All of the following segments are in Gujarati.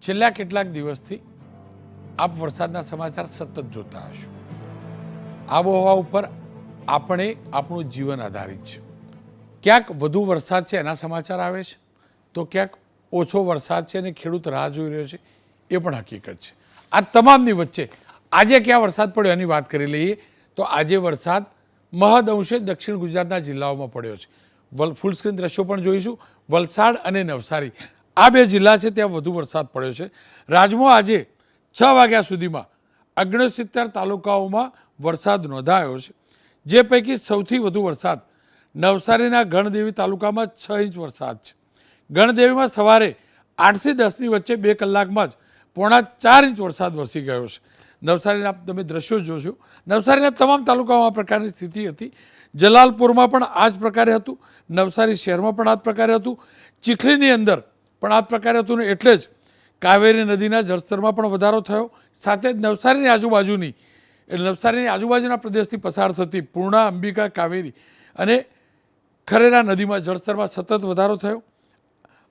છેલ્લા કેટલાક દિવસથી આપ વરસાદના સમાચાર સતત જોતા હશો. આબોહવા ઉપર આપણું જીવન આધારિત છે. ક્યાંક વધુ વરસાદ છે એના સમાચાર આવે છે, તો ક્યાંક ઓછો વરસાદ છે અને ખેડૂત રાહ જોઈ રહ્યો છે, એ પણ હકીકત છે. આ તમામની વચ્ચે આજે ક્યાં વરસાદ પડ્યો એની વાત કરી લઈએ તો આજે વરસાદ મહદઅંશે દક્ષિણ ગુજરાતના જિલ્લાઓમાં પડ્યો છે. ફૂલ સ્ક્રીન દ્રશ્યો પણ જોઈશું. વલસાડ અને નવસારી આ બે જિલ્લા છે ત્યાં વધુ વરસાદ પડ્યો છે. રાજમાં આજે 6 વાગ્યા સુધીમાં 69 તાલુકાઓમાં વરસાદ નોંધાયો છે, જે પૈકી સૌથી વધુ વરસાદ નવસારીના ગણદેવી તાલુકામાં 6 ઇંચ વરસાદ છે. ગણદેવીમાં સવારે 8 થી 10ની વચ્ચે 2 કલાકમાં જ 3.25 ઇંચ વરસાદ વરસી ગયો છે. નવસારીના તમે દ્રશ્યો જોશો. નવસારીના તમામ તાલુકાઓમાં આ પ્રકારની સ્થિતિ હતી. જલાલપુરમાં પણ આ જ પ્રકારે હતું, નવસારી શહેરમાં પણ આ જ પ્રકારે હતું, ચીખલીની અંદર પણ આ જ પ્રકારે હતું. ને એટલે જ કાવેરી નદીના જળસ્તરમાં પણ વધારો થયો. સાથે જ નવસારીની આજુબાજુના પ્રદેશથી પસાર થતી પૂર્ણા, અંબિકા, કાવેરી અને ખરેરા નદીમાં જળસ્તરમાં સતત વધારો થયો.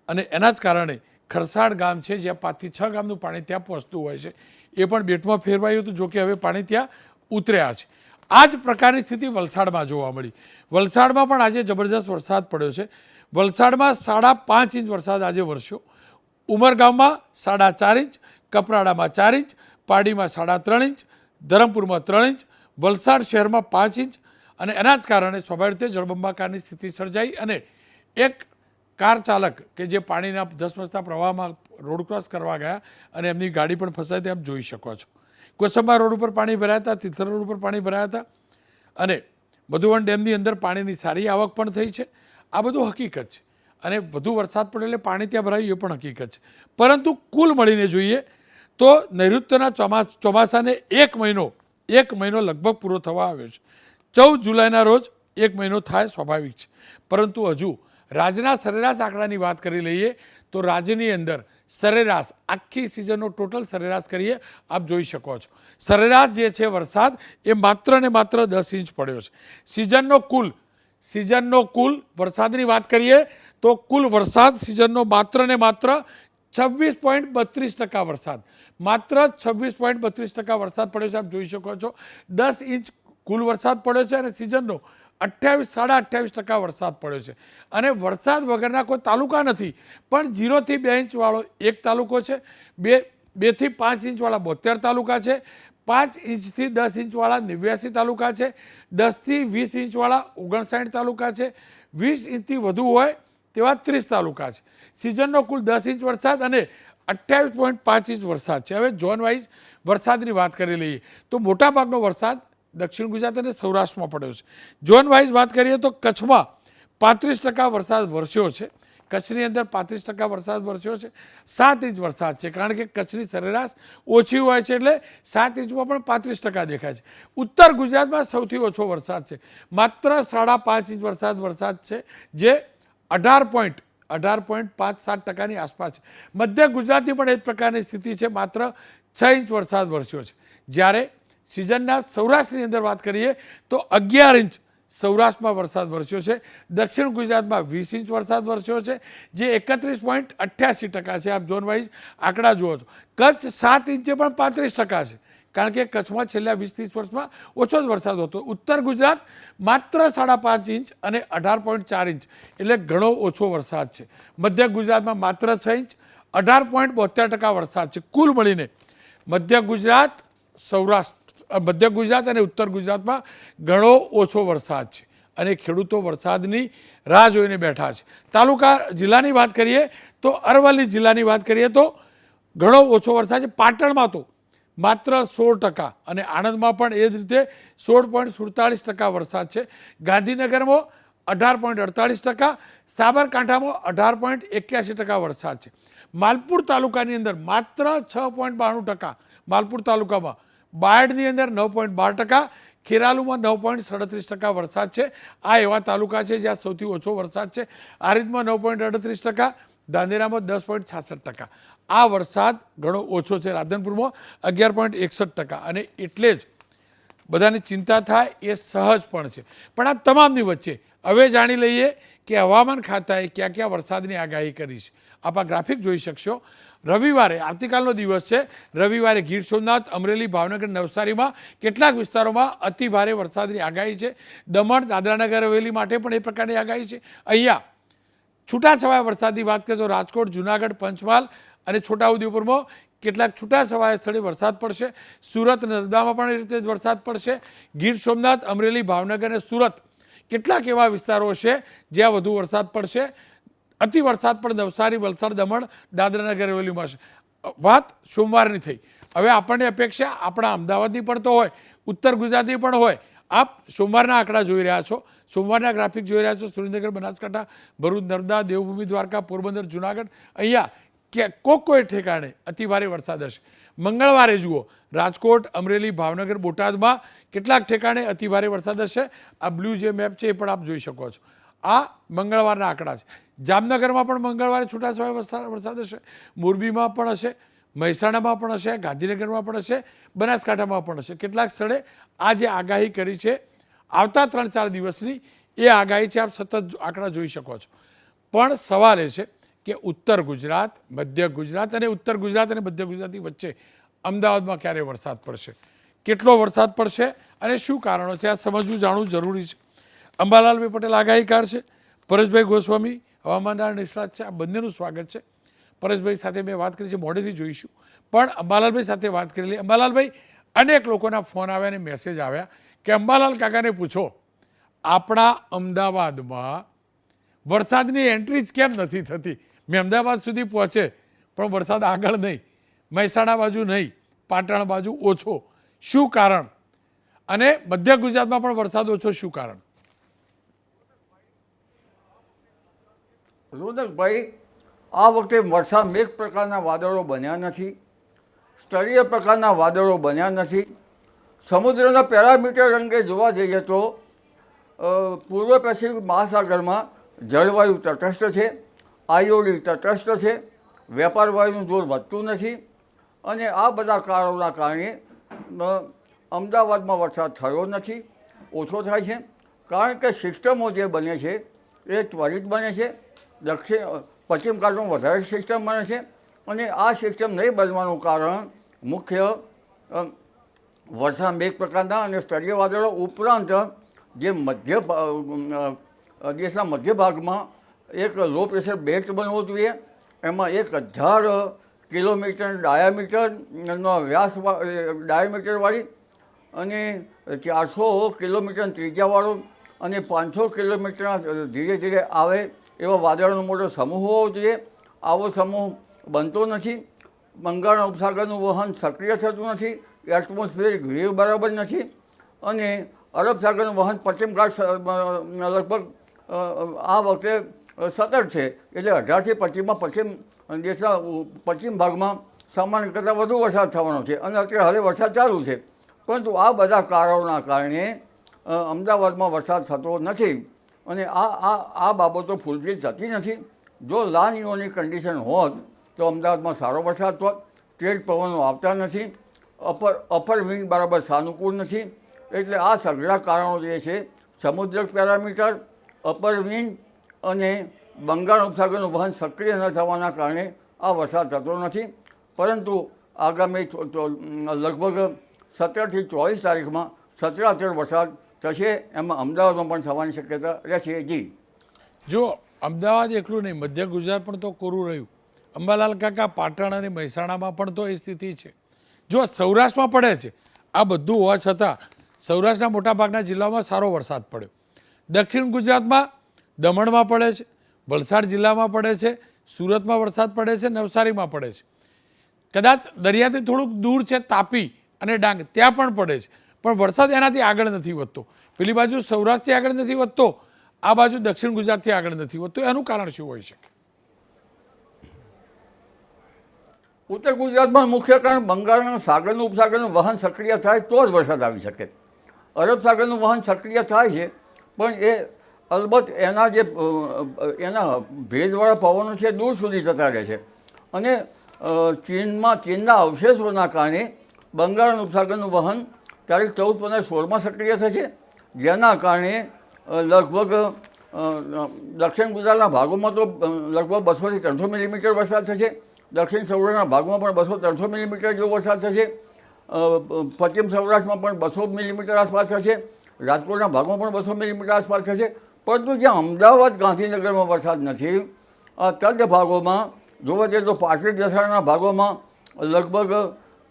અને એના જ કારણે ખરસાડ ગામ છે, જ્યાં 5 થી 6 ગામનું પાણી ત્યાં પહોંચતું હોય છે, એ પણ બેટમાં ફેરવાયું હતું. જોકે હવે પાણી ત્યાં ઉતર્યા છે. આ જ પ્રકારની સ્થિતિ વલસાડમાં જોવા મળી. વલસાડમાં પણ આજે જબરજસ્ત વરસાદ પડ્યો છે. વલસાડમાં 5.5 ઇંચ વરસાદ આજે વરસ્યો. ઉમરગામમાં 4.5 ઇંચ, કપરાડામાં 4 ઇંચ, પાડીમાં 3.5 ઇંચ, ધરમપુરમાં 3 ઇંચ, વલસાડ શહેરમાં 5 ઇંચ. અને એના જ કારણે સ્વાભાવિક રીતે જળબંબાકારની સ્થિતિ સર્જાઈ અને એક કાર ચાલક કે જે પાણીના ધસમસતા પ્રવાહમાં રોડ ક્રોસ કરવા ગયા અને એમની ગાડી પણ ફસાઈ તે આપ જોઈ શકો છો. કોસંબા રોડ ઉપર પાણી ભરાયા હતા, તિથલ રોડ ઉપર પાણી ભરાયા હતા અને મધુવન ડેમની અંદર પાણીની સારી આવક પણ થઈ છે. આ બધું હકીકત છે. અને વધુ વરસાદ પડે એટલે પાણી ત્યાં ભરાયું એ પણ હકીકત છે. પરંતુ કુલ મળીને જોઈએ તો નૈઋત્યના ચોમાસાને એક મહિનો લગભગ પૂરો થવા આવ્યો છે. 14 જુલાઈના રોજ 1 મહિનો થાય સ્વાભાવિક છે. પરંતુ હજુ રાજ્યના સરેરાશ આંકડાની વાત કરી લઈએ તો રાજ્યની અંદર સરેરાશ આખી સિઝનનો ટોટલ સરેરાશ કરીએ આપ જોઈ શકો છો. સરેરાશ જે છે વરસાદ એ માત્ર ને માત્ર 10 ઇંચ પડ્યો છે. સિઝનનો કુલ વરસાદની વાત કરીએ તો કુલ વરસાદ સિઝનનો માત્ર ને માત્ર 26.32% વરસાદ, માત્ર 26.32% વરસાદ પડ્યો છે. આપ જોઈ શકો છો 10 ઇંચ કુલ વરસાદ પડ્યો છે અને સિઝનનો 28-28% વરસાદ પડ્યો છે. અને વરસાદ વગરના કોઈ તાલુકા નથી, પણ 0 થી 2 ઇંચ વાળો એક તાલુકો છે, 2 થી 5 ઇંચ વાળા 72 તાલુકા છે, 5 ઇંચથી 10 ઇંચ વાળા 89 તાલુકા છે, 10 થી 20 ઇંચ વાળા 59 તાલુકા છે, 20 ઇંચથી વધુ હોય તેવા 30 તાલુકા છે. સિઝનનો કુલ 10 ઇંચ વરસાદ અને 28.5 ઇંચ વરસાદ છે. હવે ઝોન વાઇઝ વરસાદની વાત કરી લઈએ તો મોટાભાગનો વરસાદ દક્ષિણ ગુજરાત અને સૌરાષ્ટ્રમાં પડ્યો છે. ઝોન વાઇઝ વાત કરીએ તો કચ્છમાં 35% વરસાદ વરસ્યો છે. કચ્છની અંદર 35% વરસાદ વરસ્યો છે. 7 ઇંચ વરસાદ છે, કારણ કે કચ્છની સરેરાશ ઓછી હોય છે એટલે 7 ઇંચમાં પણ 35% દેખાય છે. ઉત્તર ગુજરાતમાં સૌથી ઓછો વરસાદ છે, માત્ર 5.5 ઇંચ વરસાદ છે, જે 18.57%ની આસપાસ છે. મધ્ય ગુજરાતની પણ એ જ પ્રકારની સ્થિતિ છે, માત્ર 6 ઇંચ વરસાદ વરસ્યો છે. જ્યારે સિઝનના સૌરાષ્ટ્રની અંદર વાત કરીએ તો 11 ઇંચ સૌરાષ્ટ્રમાં વરસાદ વરસ્યો છે. દક્ષિણ ગુજરાતમાં 20 ઇંચ વરસાદ વરસ્યો છે, જે 31.88% છે. આપ ઝોન વાઇઝ આંકડા જુઓ છો. કચ્છ 7 ઇંચે પણ 35% છે, કારણ કે કચ્છમાં છેલ્લા 20-30 વર્ષમાં ઓછો જ વરસાદ હતો. ઉત્તર ગુજરાત માત્ર 5.5 ઇંચ અને 18.4 ઇંચ એટલે ઘણો ઓછો વરસાદ છે. મધ્ય ગુજરાતમાં માત્ર 6 ઇંચ, 18.72% વરસાદ છે. કુલ મળીને મધ્ય ગુજરાત અને ઉત્તર ગુજરાતમાં ઘણો ઓછો વરસાદ છે અને ખેડૂતો વરસાદની રાહ જોઈને બેઠા છે. જિલ્લાની વાત કરીએ તો અરવલ્લી જિલ્લાની વાત કરીએ તો ઘણો ઓછો વરસાદ છે. પાટણમાં તો માત્ર 16% અને આણંદમાં પણ એ જ રીતે 16.47% વરસાદ છે. ગાંધીનગરમાં 18.48%, સાબરકાંઠામાં 18.81% વરસાદ છે. માલપુર તાલુકાની અંદર માત્ર 6.92%, માલપુર તાલુકામાં, બાયડની અંદર 9.12%, ખેરાલુમાં 9.37% વરસાદ છે. આ એવા તાલુકા છે જ્યાં સૌથી ઓછો વરસાદ છે. આરિદમાં 9.38%, ધાનેરામાં 10.66%. આ વરસાદ ઘણો ઓછો છે. રાધનપુરમાં 11.61%. અને એટલે જ બધાને ચિંતા થાય એ સહજ પણ છે. પણ આ તમામની વચ્ચે હવે જાણી લઈએ કે હવામાન ખાતાએ ક્યાં ક્યાં વરસાદની આગાહી કરી છે. આપ આ ગ્રાફિક જોઈ શકશો. રવિવારે આવતીકાલનો દિવસ છે. રવિવારે ગીર સોમનાથ, અમરેલી, ભાવનગર, નવસારીમાં કેટલાક વિસ્તારોમાં અતિ ભારે વરસાદની આગાહી છે. દમણ, દાદરાનગર હવેલી માટે પણ એ પ્રકારની આગાહી છે. અહીંયા છૂટાછવાયા વરસાદની વાત કરીએ તો રાજકોટ, જૂનાગઢ, પંચમહાલ અને છોટાઉદેપુરમાં કેટલાક છૂટાછવાયા સ્થળે વરસાદ પડશે. સુરત, નર્મદામાં પણ એ રીતે જ વરસાદ પડશે. ગીર સોમનાથ, અમરેલી, ભાવનગર અને સુરત કેટલાક એવા વિસ્તારો છે જ્યાં વધુ વરસાદ પડશે. અતિ વરસાદ પણ નવસારી, વલસાડ, દમણ, દાદરાનગર હવેલીમાં છે. વાત સોમવારની થઈ. હવે આપણને અપેક્ષા આપણા અમદાવાદની પણ તો હોય, ઉત્તર ગુજરાતની પણ હોય. આપ સોમવારના આંકડા જોઈ રહ્યા છો, સોમવારના ગ્રાફિક જોઈ રહ્યા છો. સુરેન્દ્રનગર, બનાસકાંઠા, ભરૂચ, નર્મદા, દેવભૂમિ, દ્વારકા, પોરબંદર, જુનાગઢ, અહીંયા કે કોઈ ઠેકાણે અતિભારે વરસાદ હશે. મંગળવારે જુઓ રાજકોટ, અમરેલી, ભાવનગર, બોટાદમાં કેટલાક ઠેકાણે અતિભારે વરસાદ હશે. આ બ્લુ જે મેપ છે એ પણ આપ જોઈ શકો છો. આ મંગળવારના આંકડા છે. જામનગરમાં પણ મંગળવારે છૂટાછવાયા વરસાદ હશે. મોરબીમાં પણ હશે, મહેસાણામાં પણ હશે, ગાંધીનગરમાં પણ હશે, બનાસકાંઠામાં પણ હશે. કેટલાક સ્થળે આ જે આગાહી કરી છે આવતા 3-4 દિવસની એ આગાહી છે. આપ સતત આંકડા જોઈ શકો છો. પણ સવાલ એ છે કે ઉત્તર ગુજરાત, મધ્ય ગુજરાત અને ઉત્તર ગુજરાત અને મધ્ય ગુજરાતની વચ્ચે અમદાવાદમાં ક્યારે વરસાદ પડશે, કેટલો વરસાદ પડશે અને શું કારણો છે, આ સમજવું જાણવું જરૂરી છે. અંબાલાલભાઈ પટેલ આગાહીકાર છે, પરેશભાઈ ગોસ્વામી હવામાનના નિષ્ણાત છે. આ બંનેનું સ્વાગત છે. પરેશભાઈ સાથે મેં વાત કરી છે, મોડેથી જોઈશું. પણ અંબાલાલભાઈ સાથે વાત કરેલી. અંબાલાલભાઈ, અનેક લોકોના ફોન આવ્યા અને મેસેજ આવ્યા કે અંબાલાલ કાકાને પૂછો આપણા અમદાવાદમાં વરસાદની એન્ટ્રી જ કેમ નથી થતી. મેં અમદાવાદ સુધી પહોંચે પણ વરસાદ આગળ નહીં, મહેસાણા બાજુ નહીં, પાટણ બાજુ ઓછો. શું કારણ? અને મધ્ય ગુજરાતમાં પણ વરસાદ ઓછો, શું કારણ? રોનકભાઈ, આ વખતે વરસાદ મેઘ પ્રકારના વાદળો બન્યા નથી, સ્તરીય પ્રકારના વાદળો બન્યા નથી. સમુદ્રના પેરામીટર અંગે જોવા જઈએ તો પૂર્વ પેસિફિક મહાસાગરમાં જળવાયુ તટસ્થ છે, આઈઓડી તટસ્થ છે, વેપાર વાયુનું જોર વધતું નથી. અને આ બધા કારણોના કારણે અમદાવાદમાં વરસાદ થયો નથી, ઓછો થાય છે. કારણ કે સિસ્ટમો જે બને છે એ ત્વરિત બને છે. પશ્ચિમ ઘાટમાં વધારે સિસ્ટમ બને છે અને આ સિસ્ટમ નહીં બનવાનું કારણ મુખ્ય વરસાદ મેઘ પ્રકારના અને સ્તરીય વાદળો ઉપરાંત જે દેશના મધ્ય ભાગમાં એક લો પ્રેશર બેલ્ટ બનવો જોઈએ. એમાં 1000 કિલોમીટર ડાયામીટરનો વ્યાસ, ડાયામીટરવાળી અને 400 કિલોમીટર ત્રિજ્યાવાળો અને 500 કિલોમીટરના ધીરે ધીરે આવે એવા વાદળોનો મોટો સમૂહ હોવો જોઈએ. આવો સમૂહ બનતો નથી. બંગાળના ઉપસાગરનું વહન સક્રિય થતું નથી, એટમોસ્ફિયરિક વેવ બરાબર નથી અને અરબ સાગરનું વહન પશ્ચિમ ઘાટ લગભગ આ વખતે સતત છે. એટલે 18થી 25માં દેશના પશ્ચિમ ભાગમાં સામાન્ય કરતાં વધુ વરસાદ થવાનો છે અને અત્યારે હવે વરસાદ ચાલુ છે. પરંતુ આ બધા કારણોના કારણે અમદાવાદમાં વરસાદ થતો નથી અને આ બાબતો ફૂલફિલ થતી નથી. જો લા નિનોની કન્ડિશન હોત તો અમદાવાદમાં સારો વરસાદ હોત. તેજ પવનો આવતા નથી, અપર વિંગ બરાબર સાનુકૂળ નથી. એટલે આ સઘળા કારણો જે છે સમુદ્ર પેરામીટર, અપર વિંગ અને બંગાળ ઉપસાગરનું વહન સક્રિય ન થવાના કારણે આ વરસાદ થતો નથી. પરંતુ આગામી લગભગ 17થી 24 તારીખમાં સચરાચર વરસાદ થશે. એમાં અમદાવાદમાં પણ થવાની શક્યતા રહેશે. જી, જો અમદાવાદ એકલું નહીં, મધ્ય ગુજરાત પણ તો કોરું રહ્યું. અંબાલાલ કાકા, પાટણ અને મહેસાણામાં પણ તો એ સ્થિતિ છે. જો સૌરાષ્ટ્રમાં પડે છે, આ બધું હોવા છતાં સૌરાષ્ટ્રના મોટાભાગના જિલ્લાઓમાં સારો વરસાદ પડ્યો. દક્ષિણ ગુજરાતમાં દમણમાં પડે છે, વલસાડ જિલ્લામાં પડે છે, સુરતમાં વરસાદ પડે છે, નવસારીમાં પડે છે. કદાચ દરિયાથી થોડુંક દૂર છે તાપી અને ડાંગ, ત્યાં પણ પડે છે. પણ વરસાદ એનાથી આગળ નથી વધતો. પેલી બાજુ સૌરાષ્ટ્રથી આગળ નથી વધતો, આ બાજુ દક્ષિણ ગુજરાતથી આગળ નથી વધતો. એનું કારણ શું હોઈ શકે? ઉત્તર ગુજરાતમાં મુખ્ય કારણ બંગાળના સાગરનું ઉપસાગરનું વહન સક્રિય થાય તો જ વરસાદ આવી શકે. અરબ સાગરનું વહન સક્રિય થાય છે પણ એ અલબત્ત એના ભેજવાળા પવનો છે દૂર સુધી જતા રહે છે અને ચીનના અવશેષોના કારણે બંગાળના ઉપસાગરનું વહન તારીખ 14, 15, 16માં સક્રિય થશે, જેના કારણે લગભગ દક્ષિણ ગુજરાતના ભાગોમાં તો લગભગ 200 થી 300 મિલીમીટર વરસાદ થશે. દક્ષિણ સૌરાષ્ટ્રના ભાગમાં પણ 200-300 મિલીમીટર જેવો વરસાદ થશે. પશ્ચિમ સૌરાષ્ટ્રમાં પણ 200 મિલીમીટર આસપાસ થશે. રાજકોટના ભાગમાં પણ 200 મિલીમીટર આસપાસ થશે. પરંતુ જ્યાં અમદાવાદ ગાંધીનગરમાં વરસાદ નથી, તદ ભાગોમાં જોવા જઈએ તો પાટણ દસાડાના ભાગોમાં લગભગ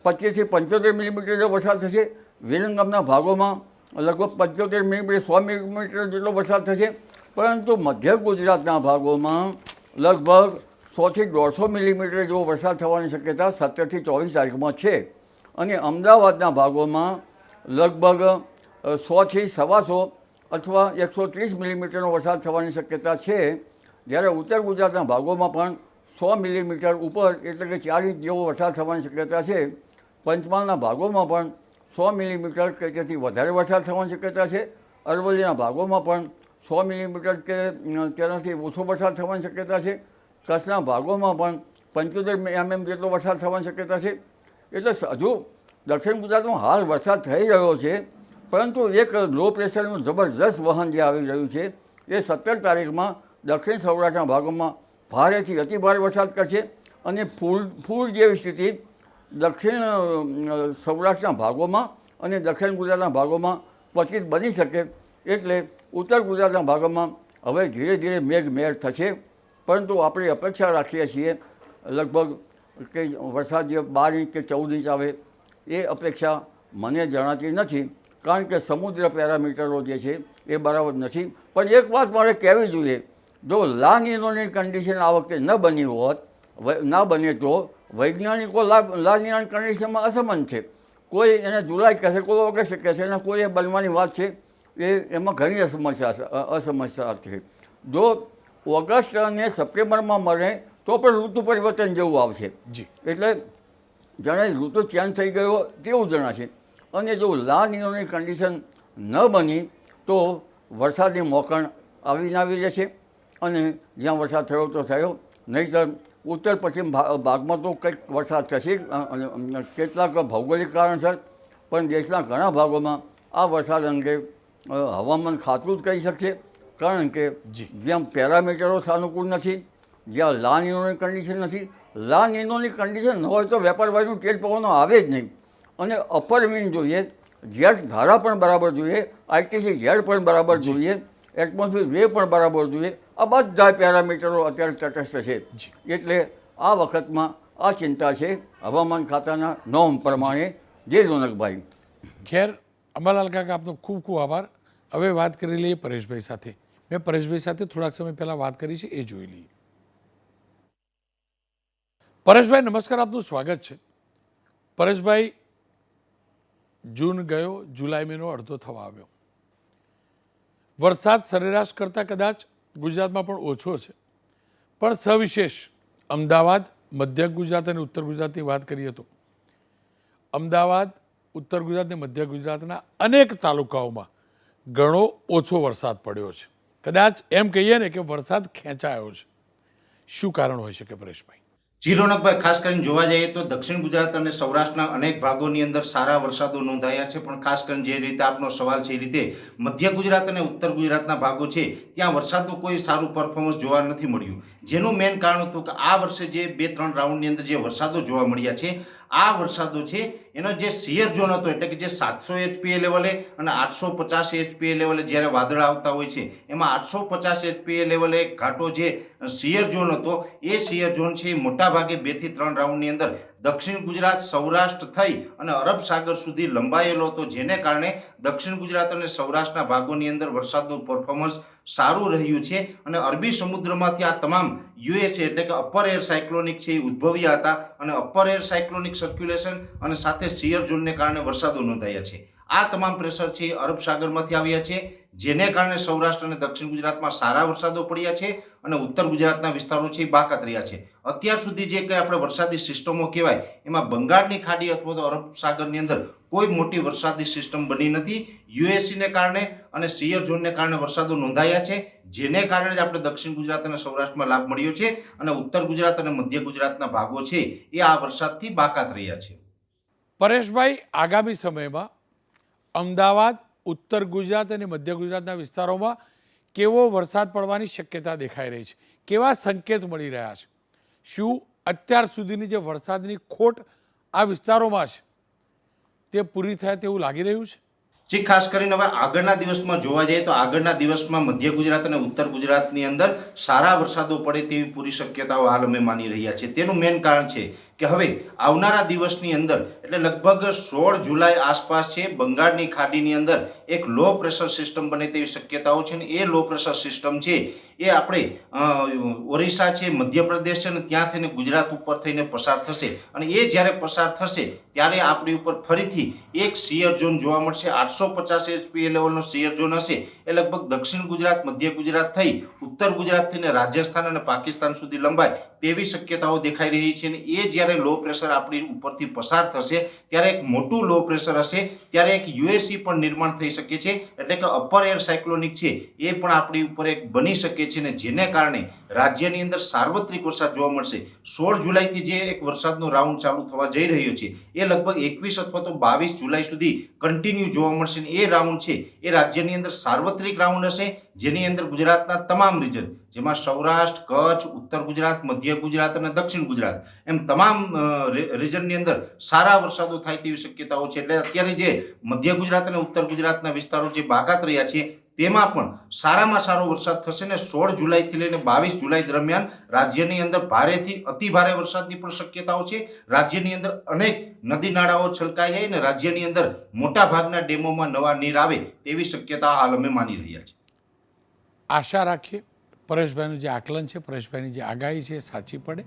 25 થી 75 મિલીમીટર જેવો વરસાદ થશે. વિરંગામના ભાગોમાં લગભગ 75 મિલીમીટર 100 મિલીમીટર જેટલો વરસાદ થશે. પરંતુ મધ્ય ગુજરાતના ભાગોમાં લગભગ 100 થી 150 મિલીમીટર જેવો વરસાદ થવાની શક્યતા 17 થી 24 તારીખમાં છે. અને અમદાવાદના ભાગોમાં લગભગ 100 થી 125 અથવા 130 મિલીમીટરનો વરસાદ થવાની શક્યતા છે. જ્યારે ઉત્તર ગુજરાતના ભાગોમાં પણ 100 મિલીમીટર ઉપર એટલે કે 4 ઇંચ જેવો વરસાદ થવાની શક્યતા છે. પંચમહાલના ભાગોમાં પણ 100 મિલીમીટર કે તેથી વધારે વરસાદ થવાની શક્યતા છે. અરવલ્લીના ભાગોમાં પણ 100 મિલીમીટર કે તેનાથી ઓછો વરસાદ થવાની શક્યતા છે. કચ્છના ભાગોમાં પણ 75 mm જેટલો વરસાદ થવાની શક્યતા છે. એટલે હજુ દક્ષિણ ગુજરાતમાં હાલ વરસાદ થઈ રહ્યો છે, પરંતુ એક લો પ્રેશરનું જબરજસ્ત વહન જે આવી રહ્યું છે એ 17 તારીખમાં દક્ષિણ સૌરાષ્ટ્રના ભાગોમાં ભારેથી અતિભારે વરસાદ કરશે. અને પૂર જેવી સ્થિતિ દક્ષિણ સૌરાષ્ટ્રના ભાગોમાં અને દક્ષિણ ગુજરાતના ભાગોમાં ક્વચિત બની શકે. એટલે ઉત્તર ગુજરાતના ભાગોમાં હવે ધીરે ધીરે મેઘ થશે. પરંતુ આપણે અપેક્ષા રાખીએ છીએ લગભગ કે વરસાદ જે 12 ઇંચ કે 14 ઇંચ આવે એ અપેક્ષા મને જણાતી નથી, કારણ કે સમુદ્ર પેરામીટરો જે છે એ બરાબર નથી. પણ એક વાત મારે કહેવી જોઈએ, જો લા નિનોની કન્ડિશન આ વખતે ના બને તો વૈજ્ઞાનિકો લા નિનોની કન્ડિશનમાં અસમંત છે. કોઈ એને જુલાઈ કહેશે, કોઈ ઓગસ્ટ કહેશે, અને કોઈ એ બનવાની વાત છે એમાં ઘણી અસમસ્યા છે. જો ઓગસ્ટ અને સપ્ટેમ્બરમાં મળે તો પણ ઋતુ પરિવર્તન જેવું આવશે. એટલે જાણે ઋતુ ચેન્જ થઈ ગયો તેવું જણાશે. અને જો લા નિનોની કન્ડિશન ન બની તો વરસાદની મોકણ આવી રહેશે. અને જ્યાં વરસાદ થયો તો થયો, નહીંતર ઉત્તર પશ્ચિમ ભાગમાં તો કંઈક વરસાદ થશે. કેટલાક ભૌગોલિક કારણસર પણ દેશના ઘણા ભાગોમાં આ વરસાદ અંગે હવામાન ખાતું જ કહી શકશે. કારણ કે જ્યાં પેરામીટરો સાનુકૂળ નથી, જ્યાં લા નિનોની કન્ડિશન નથી. લા નિનોની કન્ડિશન ન હોય તો વેપાર વાયુનું તેજ પવનો આવે જ નહીં. અને અપર વિન્ડ જોઈએ, જેટ ધારા પણ બરાબર જોઈએ, આઈટીસી ઝેડ પણ બરાબર જોઈએ, એટમોસ્ફિયર વેવ પણ બરાબર જોઈએ. આ બધા પેરામીટરો અત્યારે તટસ્થ છે. એટલે આ વખતમાં આ ચિંતા છે હવામાન ખાતાના નોમ પ્રમાણે. જે રોનકભાઈ. ખેર, અંબાલાલ કાકા, આપનો ખૂબ ખૂબ આભાર. હવે વાત કરી લઈએ પરેશભાઈ સાથે. મેં પરેશભાઈ સાથે થોડાક સમય પહેલાં વાત કરી છે, એ જોઈ લઈએ. પરેશભાઈ નમસ્કાર, આપનું સ્વાગત છે. પરેશભાઈ, જૂન ગયો, જુલાઈ મહિનો અડધો થવા આવ્યો. વરસાદ સરેરાશ કરતાં કદાચ ગુજરાતમાં પણ ઓછો છે, પણ સવિશેષ અમદાવાદ, મધ્ય ગુજરાત અને ઉત્તર ગુજરાતની વાત કરીએ તો અમદાવાદ, ઉત્તર ગુજરાત અને મધ્ય ગુજરાતના અનેક તાલુકાઓમાં ઘણો ઓછો વરસાદ પડ્યો છે. કદાચ એમ કહીએ ને કે વરસાદ ખેંચાયો છે. શું કારણ હોઈ શકે પરેશભાઈ? જી રોનકભાઈ, ખાસ કરીને જોવા જઈએ તો દક્ષિણ ગુજરાત અને સૌરાષ્ટ્રના અનેક ભાગોની અંદર સારા વરસાદો નોંધાયા છે. પણ ખાસ કરીને જે રીતે આપનો સવાલ છે એ રીતે મધ્ય ગુજરાત અને ઉત્તર ગુજરાતના ભાગો છે ત્યાં વરસાદનું કોઈ સારું પરફોર્મન્સ જોવા નથી મળ્યું. જેનું મેઇન કારણ હતું કે આ વર્ષે જે 2-3 રાઉન્ડની અંદર જે વરસાદો જોવા મળ્યા છે, આ વરસાદો છે એનો જે સિયર ઝોન હતો, એટલે કે જે 700 HPA લેવલે અને 850 HPA લેવલે જ્યારે વાદળ આવતા હોય છે, એમાં 850 HPA લેવલે ઘાટો જે સિયર ઝોન હતો, એ સિયર ઝોન છે એ મોટા ભાગે 2 થી 3 રાઉન્ડની અંદર દક્ષિણ ગુજરાત, સૌરાષ્ટ્ર થઈ અને અરબ સાગર સુધી લંબાયેલો હતો. જેને કારણે દક્ષિણ ગુજરાત અને સૌરાષ્ટ્રના ભાગોની અંદર વરસાદનું પરફોર્મન્સ સારું રહ્યું છે. અને અરબી સમુદ્રમાંથી આ તમામ યુએસએ એટલે કે અપર એર સાયક્લોનિક છે એ ઉદ્ભવ્યા હતા. અને અપર એર સાયક્લોનિક સર્ક્યુલેશન અને સાથે સિયર ઝોનને કારણે વરસાદો નોંધાયા છે. આ તમામ પ્રેશર છે અરબ સાગરમાંથી આવ્યા છે, જેને કારણે સૌરાષ્ટ્ર અને દક્ષિણ ગુજરાતમાં સારા વરસાદો પડ્યા છે અને ઉત્તર ગુજરાતના વિસ્તારો છે બાકાત રહ્યા છે. અત્યાર સુધી જે કંઈ આપણે વરસાદી સિસ્ટમો કહેવાય એમાં બંગાળની ખાડી અથવા તો અરબ સાગરની અંદર કોઈ મોટી વરસાદી સિસ્ટમ બની નથી. યુએસસીને કારણે અને સિયર ઝોનને કારણે વરસાદો નોંધાયા છે, જેને કારણે જ આપણે દક્ષિણ ગુજરાત અને સૌરાષ્ટ્રમાં લાભ મળ્યો છે. અને ઉત્તર ગુજરાત અને મધ્ય ગુજરાતના ભાગો છે એ આ વરસાદથી બાકાત રહ્યા છે. પરેશભાઈ, આગામી સમયમાં અમદાવાદ, ઉત્તર ગુજરાત અને મધ્ય ગુજરાતના વિસ્તારોમાં કેવો વરસાદ પડવાની શક્યતા દેખાઈ રહી છે, કેવા સંકેત મળી રહ્યા છે, શું અત્યાર સુધીની જે વરસાદની ખોટ આ વિસ્તારોમાં છે તે પૂરી થાય તેવું લાગી રહ્યું છે? જે ખાસ કરીને હવે આગળના દિવસમાં જોવા જઈએ તો આગળના દિવસમાં મધ્ય ગુજરાત અને ઉત્તર ગુજરાતની અંદર સારા વરસાદો પડે તેવી પૂરી શક્યતાઓ હાલ અમે માની રહ્યા છીએ. તેનું મેઇન કારણ છે કે હવે આવનારા દિવસની અંદર એટલે લગભગ 16 જુલાઈ આસપાસ છે બંગાળની ખાડીની અંદર એક લો પ્રેશર સિસ્ટમ બને તેવી શક્યતાઓ છે ને એ લો પ્રેશર સિસ્ટમ છે એ આપણે ઓરિસ્સા છે, મધ્યપ્રદેશ છે ને ત્યાં થઈને ગુજરાત ઉપર થઈને પસાર થશે અને એ જ્યારે પસાર થશે ત્યારે આપણી ઉપર ફરીથી એક શિયર ઝોન જોવા મળશે. 850 એચપીએ લેવલનો શિયર ઝોન હશે એ લગભગ દક્ષિણ ગુજરાત, મધ્ય ગુજરાત થઈ ઉત્તર ગુજરાત થઈને રાજસ્થાન અને પાકિસ્તાન સુધી લંબાય તેવી શક્યતાઓ દેખાઈ રહી છે અને એ જ્યારે લો પ્રેશર આપણી ઉપરથી પસાર થશે ત્યારે એક મોટું લો પ્રેશર હશે ત્યારે એક યુએસી પણ નિર્માણ થઈ શકે છે એટલે કે અપર એર સાયક્લોનિક છે એ પણ આપણી ઉપર એક બની શકે છે ને જેને કારણે રાજ્યની અંદર સાર્વત્રિક વરસાદ જોવા મળશે. 16 જુલાઈથી જે એક વરસાદનો રાઉન્ડ ચાલુ થવા જઈ રહ્યો છે એ લગભગ 21 અથવા તો 22 જુલાઈ સુધી કન્ટિન્યુ જોવા મળશે ને એ રાઉન્ડ છે એ રાજ્યની અંદર સાર્વત્રિક રાઉન્ડ હશે જેની અંદર ગુજરાતના તમામ રીજન જેમાં સૌરાષ્ટ્ર, કચ્છ, ઉત્તર ગુજરાત, મધ્ય ગુજરાત અને દક્ષિણ ગુજરાત એમ તમામ રીજનની અંદર સારા વરસાદો થાય તેવી શક્યતાઓ છે. એટલે અત્યારે જે મધ્ય ગુજરાત અને ઉત્તર ગુજરાતના વિસ્તારો જે બાગાત રહ્યા છે તેમાં પણ સારામાં સારો વરસાદ થશે ને 16 જુલાઈથી લઈને 22 જુલાઈ દરમિયાન રાજ્યની અંદર ભારેથી અતિ ભારે વરસાદની પણ શક્યતાઓ છે. રાજ્યની અંદર અનેક નદી નાળાઓ છલકાઈ જાય ને રાજ્યની અંદર મોટા ભાગના ડેમોમાં નવા નીર આવે તેવી શક્યતા હાલ અમે માની રહ્યા છીએ. આશા રાખીએ પરેશભાઈનું જે આકલન છે, પરેશભાઈની જે આગાહી છે એ સાચી પડે,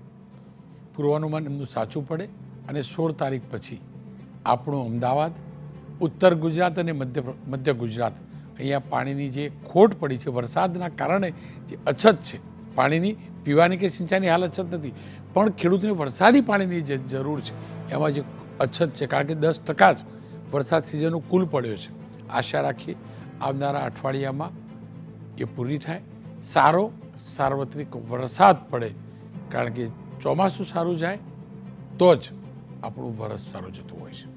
પૂર્વાનુમાન એમનું સાચું પડે અને 16 તારીખ પછી આપણું અમદાવાદ, ઉત્તર ગુજરાત અને મધ્ય ગુજરાત અહીંયા પાણીની જે ખોટ પડી છે વરસાદના કારણે જે અછત છે પાણીની, પીવાની કે સિંચાઈની હાલ અછત નથી પણ ખેડૂતને વરસાદી પાણીની જે જરૂર છે એમાં જે અછત છે કારણ કે 10% જ વરસાદ સિઝનનો કુલ પડ્યો છે. આશા રાખીએ આવનારા અઠવાડિયામાં એ પૂરી થાય, સારો સાર્વત્રિક વરસાદ પડે કારણ કે ચોમાસું સારું જાય તો જ આપણું વરસ સારું જતું હોય છે.